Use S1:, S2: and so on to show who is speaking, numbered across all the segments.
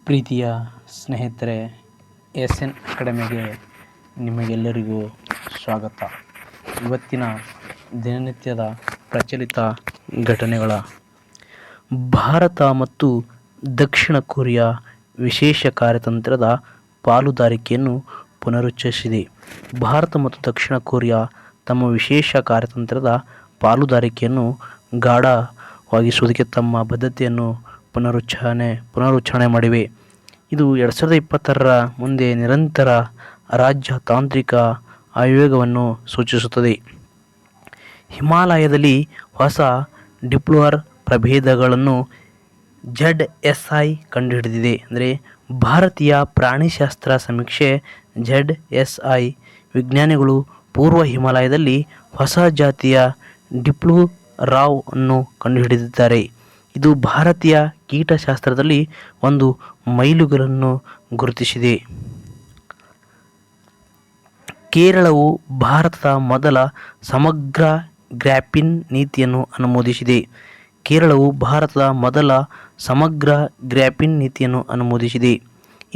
S1: ಪ್ರೀತಿಯ ಸ್ನೇಹಿತರೆ, SN ಅಕಾಡೆಮಿಗೆ ನಿಮಗೆಲ್ಲರಿಗೂ ಸ್ವಾಗತ. ಇವತ್ತಿನ ದಿನನಿತ್ಯದ ಪ್ರಚಲಿತ ಘಟನೆಗಳ ಭಾರತ ಮತ್ತು ದಕ್ಷಿಣ ಕೊರಿಯಾ ವಿಶೇಷ ಕಾರ್ಯತಂತ್ರದ ಪಾಲುದಾರಿಕೆಯನ್ನು ಪುನರುಚ್ಚರಿಸಿದೆ. ಭಾರತ ಮತ್ತು ದಕ್ಷಿಣ ಕೊರಿಯಾ ತಮ್ಮ ವಿಶೇಷ ಕಾರ್ಯತಂತ್ರದ ಪಾಲುದಾರಿಕೆಯನ್ನು ಗಾಢವಾಗಿಸುವುದಕ್ಕೆ ತಮ್ಮ ಬದ್ಧತೆಯನ್ನು ಪುನರುಚ್ಚಾರಣೆ ಮಾಡಿವೆ. ಇದು 2020ರ ಮುಂದೆ ನಿರಂತರ ರಾಜತಾಂತ್ರಿಕ ಆಯೋಗವನ್ನು ಸೂಚಿಸುತ್ತದೆ. ಹಿಮಾಲಯದಲ್ಲಿ ಹೊಸ ಡಿಪ್ಲೂರ್ ಪ್ರಭೇದಗಳನ್ನು ZSI ಕಂಡುಹಿಡಿದಿದೆ. ಅಂದರೆ ಭಾರತೀಯ ಪ್ರಾಣಿಶಾಸ್ತ್ರ ಸಮೀಕ್ಷೆ ZSI ವಿಜ್ಞಾನಿಗಳು ಪೂರ್ವ ಹಿಮಾಲಯದಲ್ಲಿ ಹೊಸ ಜಾತಿಯ ಡಿಪ್ಲೂರಾವ್ ಅನ್ನು ಕಂಡುಹಿಡಿದಿದ್ದಾರೆ. ಇದು ಭಾರತೀಯ ಕೀಟಶಾಸ್ತ್ರದಲ್ಲಿ ಒಂದು ಮೈಲುಗಲ್ಲನ್ನು ಗುರುತಿಸಿದೆ. ಕೇರಳವು ಭಾರತದ ಮೊದಲ ಸಮಗ್ರ ಗ್ರ್ಯಾಫೀನ್ ನೀತಿಯನ್ನು ಅನುಮೋದಿಸಿದೆ. ಕೇರಳವು ಭಾರತದ ಮೊದಲ ಸಮಗ್ರ ಗ್ರ್ಯಾಫೀನ್ ನೀತಿಯನ್ನು ಅನುಮೋದಿಸಿದೆ.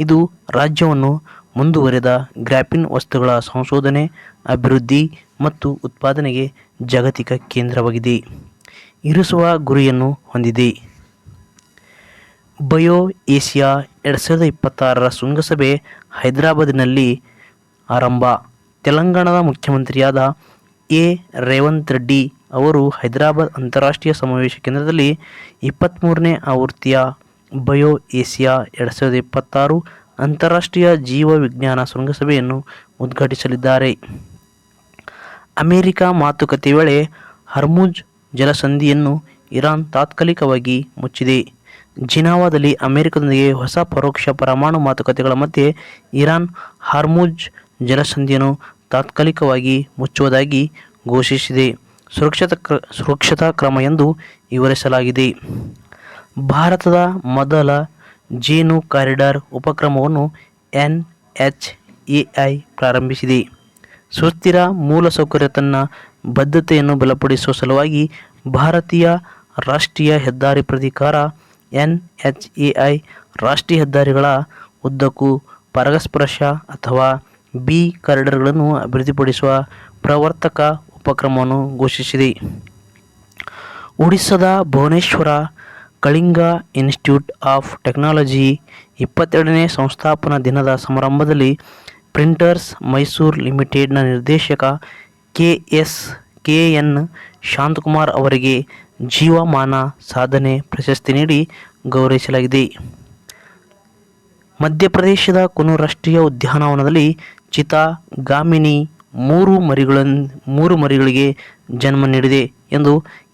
S1: ಇದು ರಾಜ್ಯವನ್ನು ಮುಂದುವರೆದ ಗ್ರ್ಯಾಫೀನ್ ವಸ್ತುಗಳ ಸಂಶೋಧನೆ, ಅಭಿವೃದ್ಧಿ ಮತ್ತು ಉತ್ಪಾದನೆಗೆ ಜಾಗತಿಕ ಕೇಂದ್ರವಾಗಿದೆ ಇರಿಸುವ ಗುರಿಯನ್ನು ಹೊಂದಿದೆ. ಬಯೋ ಏಷ್ಯಾ 2026ರ ಶೃಂಗಸಭೆ ಹೈದರಾಬಾದಿನಲ್ಲಿ ಆರಂಭ. ತೆಲಂಗಾಣದ ಮುಖ್ಯಮಂತ್ರಿಯಾದ ರೇವಂತ್ ರೆಡ್ಡಿ ಅವರು ಹೈದರಾಬಾದ್ ಅಂತಾರಾಷ್ಟ್ರೀಯ ಸಮಾವೇಶ ಕೇಂದ್ರದಲ್ಲಿ 23ನೇ ಆವೃತ್ತಿಯ ಬಯೋ ಏಷ್ಯಾ 2026 ಅಂತಾರಾಷ್ಟ್ರೀಯ ಜೀವ ವಿಜ್ಞಾನ ಶೃಂಗಸಭೆಯನ್ನು ಉದ್ಘಾಟಿಸಲಿದ್ದಾರೆ. ಅಮೆರಿಕ ಮಾತುಕತೆ ವೇಳೆ ಹರ್ಮುಜ್ ಜಲಸಂಧಿಯನ್ನು ಇರಾನ್ ತಾತ್ಕಾಲಿಕವಾಗಿ ಮುಚ್ಚಿದೆ. ಜಿನಾವಾದಲ್ಲಿ ಅಮೆರಿಕದೊಂದಿಗೆ ಹೊಸ ಪರೋಕ್ಷ ಪರಮಾಣು ಮಾತುಕತೆಗಳ ಮಧ್ಯೆ ಇರಾನ್ ಹಾರ್ಮುಜ್ ಜಲಸಂಧಿಯನ್ನು ತಾತ್ಕಾಲಿಕವಾಗಿ ಮುಚ್ಚುವುದಾಗಿ ಘೋಷಿಸಿದೆ. ಸುರಕ್ಷತಾ ಕ್ರಮ ಎಂದು ವಿವರಿಸಲಾಗಿದೆ. ಭಾರತದ ಮೊದಲ ಜೇನು ಕಾರಿಡಾರ್ ಉಪಕ್ರಮವನ್ನು NHAI ಪ್ರಾರಂಭಿಸಿದೆ. ಸುಸ್ಥಿರ ಮೂಲಸೌಕರ್ಯ ತನ್ನ ಬದ್ಧತೆಯನ್ನು ಬಲಪಡಿಸುವ ಸಲುವಾಗಿ ಭಾರತೀಯ ರಾಷ್ಟ್ರೀಯ ಹೆದ್ದಾರಿ ಪ್ರಾಧಿಕಾರ NHAI ರಾಷ್ಟ್ರೀಯ ಹೆದ್ದಾರಿಗಳ ಉದ್ದಕ್ಕೂ ಪರಾಗಸ್ಪರ್ಶ ಅಥವಾ ಬಿ ಕಾರಿಡಾರ್ಗಳನ್ನು ಅಭಿವೃದ್ಧಿಪಡಿಸುವ ಪ್ರವರ್ತಕ ಉಪಕ್ರಮವನ್ನು ಘೋಷಿಸಿದೆ. ಒಡಿಶಾದ Bhubaneswar Kalinga Institute of Technology 22ನೇ ಸಂಸ್ಥಾಪನಾ ದಿನದ ಸಮಾರಂಭದಲ್ಲಿ ಪ್ರಿಂಟರ್ಸ್ ಮೈಸೂರು ಲಿಮಿಟೆಡ್ನ ನಿರ್ದೇಶಕ KN ಶಾಂತಕುಮಾರ್ ಅವರಿಗೆ ಜೀವಮಾನ ಸಾಧನೆ ಪ್ರಶಸ್ತಿ ನೀಡಿ ಗೌರವಿಸಲಾಗಿದೆ. ಮಧ್ಯಪ್ರದೇಶದ ಕುನು ರಾಷ್ಟ್ರೀಯ ಉದ್ಯಾನವನದಲ್ಲಿ ಚಿತಾಗಾಮಿನಿ 3 ಮರಿಗಳಿಗೆ ಜನ್ಮ ನೀಡಿದೆ ಎಂದು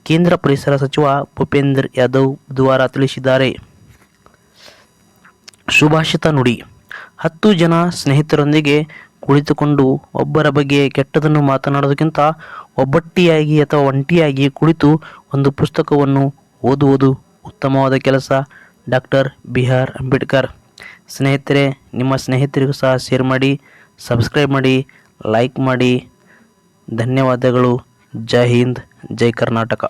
S1: ಕೇಂದ್ರ ಪರಿಸರ ಸಚಿವ ಭೂಪೇಂದ್ರ ಯಾದವ್ ಬುಧವಾರ ತಿಳಿಸಿದ್ದಾರೆ. ಸುಭಾಷಿತ ನುಡಿ: 10 ಜನ ಸ್ನೇಹಿತರೊಂದಿಗೆ ಕುಳಿತುಕೊಂಡು ಒಬ್ಬರ ಬಗ್ಗೆ ಕೆಟ್ಟದನ್ನು ಮಾತನಾಡುವುದಕ್ಕಿಂತ ಒಬ್ಬಟ್ಟಿಯಾಗಿ ಅಥವಾ ಒಂಟಿಯಾಗಿ ಕುಳಿತು ಒಂದು ಪುಸ್ತಕವನ್ನು ಓದುವುದು ಉತ್ತಮವಾದ ಕೆಲಸ. Doctor BR Ambedkar. ಸ್ನೇಹಿತರೆ, ನಿಮ್ಮ ಸ್ನೇಹಿತರಿಗೂ ಸಹ ಶೇರ್ ಮಾಡಿ, ಸಬ್ಸ್ಕ್ರೈಬ್ ಮಾಡಿ, ಲೈಕ್ ಮಾಡಿ. ಧನ್ಯವಾದಗಳು. ಜೈ ಹಿಂದ್, ಜೈ ಕರ್ನಾಟಕ.